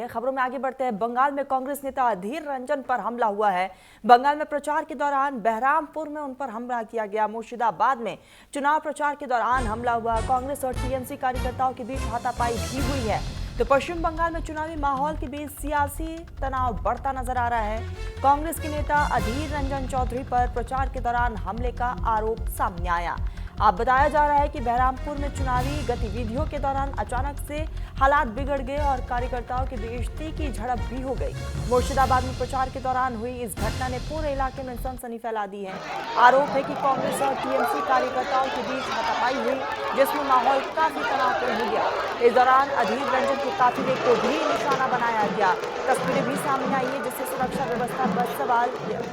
खबरों में आगे बढ़ते हैं। बंगाल में कांग्रेस नेता अधीर रंजन पर हमला हुआ है। बंगाल में प्रचार के दौरान बहरामपुर में उन पर हमला किया गया। मुर्शिदाबाद में चुनाव प्रचार के दौरान हमला हुआ। कांग्रेस और टीएमसी कार्यकर्ताओं के बीच हाथापाई भी हुई है। तो पश्चिम बंगाल में चुनावी माहौल के बीच सियासी तनाव बढ़ता नजर आ रहा है। कांग्रेस के नेता अधीर रंजन चौधरी पर प्रचार के दौरान हमले का आरोप सामने आया। अब बताया जा रहा है कि बहरामपुर में चुनावी गतिविधियों के दौरान अचानक से हालात बिगड़ गए और कार्यकर्ताओं के बीच तीखी झड़प भी हो गई। मुर्शिदाबाद में प्रचार के दौरान हुई इस घटना ने पूरे इलाके में सनसनी फैला दी है। आरोप है कि कांग्रेस और टीएमसी कार्यकर्ताओं के बीच हाथापाई हुई, जिसमें माहौल काफी तनावपूर्ण हो गया। इस दौरान अधीर रंजन के काफिले को भी निशाना बनाया गया। तस्वीरें भी सामने आई है, जिससे सुरक्षा व्यवस्था पर सवाल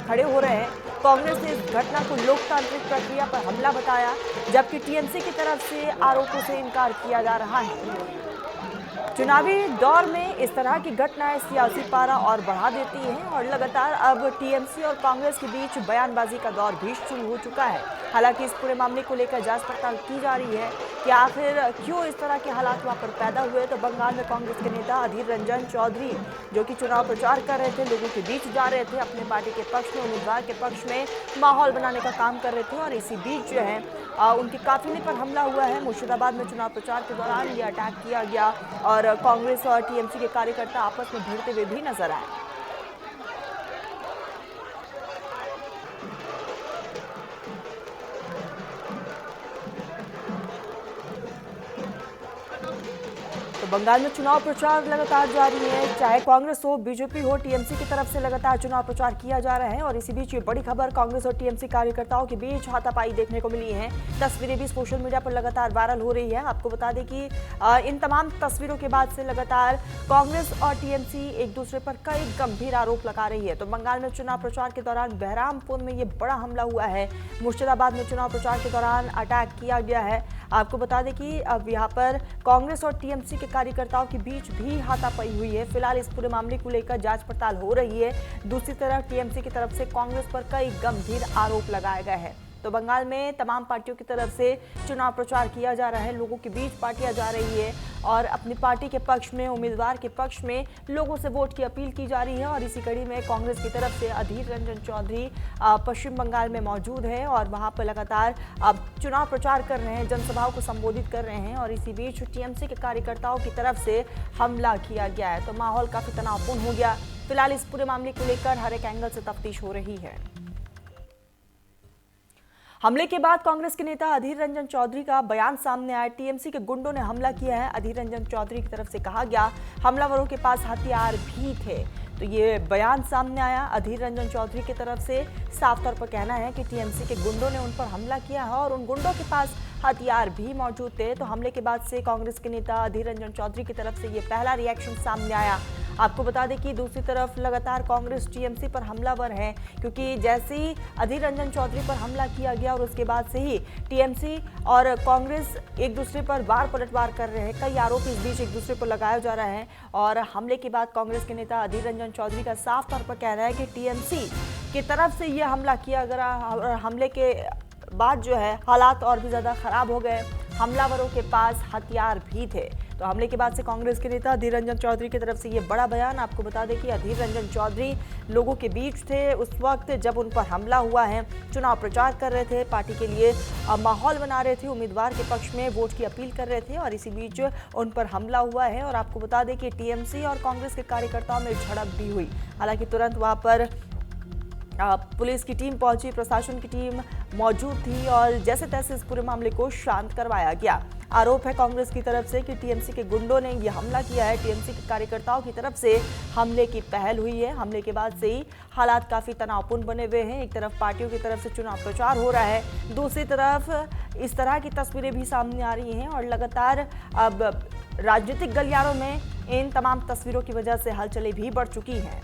खड़े हो रहे हैं। कांग्रेस ने इस घटना को लोकतांत्रिक प्रक्रिया पर हमला बताया, जबकि टीएमसी की तरफ से आरोपों से इनकार किया जा रहा है। चुनावी दौर में इस तरह की घटनाएं सियासी पारा और बढ़ा देती हैं और लगातार अब टीएमसी और कांग्रेस के बीच बयानबाजी का दौर भी शुरू हो चुका है। हालांकि इस पूरे मामले को लेकर जांच पड़ताल की जा रही है कि आखिर क्यों इस तरह के हालात वहां पर पैदा हुए। तो बंगाल में कांग्रेस के नेता अधीर रंजन चौधरी, जो कि चुनाव प्रचार कर रहे थे, लोगों के बीच जा रहे थे, अपने पार्टी के पक्ष में, उम्मीदवार के पक्ष में माहौल बनाने का काम कर रहे थे और इसी बीच जो है उनके काफिले पर हमला हुआ है। मुर्शिदाबाद में चुनाव प्रचार के दौरान ये अटैक किया गया और कांग्रेस और टीएमसी के कार्यकर्ता आपस में भिड़ते हुए भी नजर आए। तो बंगाल में चुनाव प्रचार लगातार जारी है, चाहे कांग्रेस हो, बीजेपी हो, टीएमसी की तरफ से लगातार चुनाव प्रचार किया जा रहा है। और इसी बीच ये बड़ी खबर, कांग्रेस और टीएमसी कार्यकर्ताओं के बीच हाथापाई देखने को मिली है। तस्वीरें भी सोशल मीडिया पर लगातार वायरल हो रही है। आपको बता दें कि इन तमाम तस्वीरों के बाद से लगातार कांग्रेस और टीएमसी एक दूसरे पर कई गंभीर आरोप लगा रही है। तो बंगाल में चुनाव प्रचार के दौरान बहरामपुर में ये बड़ा हमला हुआ है। मुर्शिदाबाद में चुनाव प्रचार के दौरान अटैक किया गया है। आपको बता दें कि अब यहाँ पर कांग्रेस और टीएमसी के कार्यकर्ताओं के बीच भी हाथापाई हुई है। फिलहाल इस पूरे मामले को लेकर जांच पड़ताल हो रही है। दूसरी तरफ टीएमसी की तरफ से कांग्रेस पर कई गंभीर आरोप लगाए गए हैं। तो बंगाल में तमाम पार्टियों की तरफ से चुनाव प्रचार किया जा रहा है। लोगों के बीच पार्टियां जा रही है और अपनी पार्टी के पक्ष में, उम्मीदवार के पक्ष में लोगों से वोट की अपील की जा रही है। और इसी कड़ी में कांग्रेस की तरफ से अधीर रंजन चौधरी पश्चिम बंगाल में मौजूद है और वहां पर लगातार चुनाव प्रचार कर रहे हैं, जनसभाओं को संबोधित कर रहे हैं। और इसी बीच टीएमसी के कार्यकर्ताओं की तरफ से हमला किया गया है। तो माहौल काफी तनावपूर्ण हो गया। फिलहाल इस पूरे मामले को लेकर हर एक एंगल से तफ्तीश हो रही है। हमले के बाद कांग्रेस के नेता अधीर रंजन चौधरी का बयान सामने आया। टीएमसी के गुंडों ने हमला किया है। अधीर रंजन चौधरी की तरफ से कहा गया हमलावरों के पास हथियार भी थे। तो ये बयान सामने आया। अधीर रंजन चौधरी की तरफ से साफ तौर पर कहना है कि टीएमसी के गुंडों ने उन पर हमला किया है और उन गुंडों के पास हथियार भी मौजूद थे। तो हमले के बाद से कांग्रेस के नेता अधीर रंजन चौधरी की तरफ से ये पहला रिएक्शन सामने आया। आपको बता दें कि दूसरी तरफ लगातार कांग्रेस टीएमसी पर हमलावर है, क्योंकि जैसे ही अधीर रंजन चौधरी पर हमला किया गया और उसके बाद से ही टीएमसी और कांग्रेस एक दूसरे पर वार पलटवार कर रहे हैं। कई आरोप इस बीच एक दूसरे पर लगाया जा रहा है। और हमले के बाद कांग्रेस के नेता अधीर रंजन चौधरी का साफ तौर पर कहना है कि टीएमसी की तरफ से यह हमला किया गया और हमले के बाद जो है हालात और भी ज्यादा खराब हो गए। हमलावरों के पास हथियार भी थे। तो हमले के बाद से कांग्रेस के नेता अधीर रंजन चौधरी की तरफ से ये बड़ा बयान। आपको बता दें कि अधीर रंजन चौधरी लोगों के बीच थे उस वक्त जब उन पर हमला हुआ है। चुनाव प्रचार कर रहे थे, पार्टी के लिए माहौल बना रहे थे, उम्मीदवार के पक्ष में वोट की अपील कर रहे थे और इसी बीच उन पर हमला हुआ है। और आपको बता दें कि टीएमसी और कांग्रेस के कार्यकर्ताओं में झड़प भी हुई। हालांकि तुरंत वहां पर पुलिस की टीम पहुंची, प्रशासन की टीम मौजूद थी और जैसे तैसे इस पूरे मामले को शांत करवाया गया। आरोप है कांग्रेस की तरफ से कि टीएमसी के गुंडों ने यह हमला किया है। टीएमसी के कार्यकर्ताओं की तरफ से हमले की पहल हुई है। हमले के बाद से ही हालात काफी तनावपूर्ण बने हुए हैं। एक तरफ पार्टियों की तरफ से चुनाव प्रचार हो रहा है, दूसरी तरफ इस तरह की तस्वीरें भी सामने आ रही हैं और लगातार अब राजनीतिक गलियारों में इन तमाम तस्वीरों की वजह से हलचलें भी बढ़ चुकी हैं।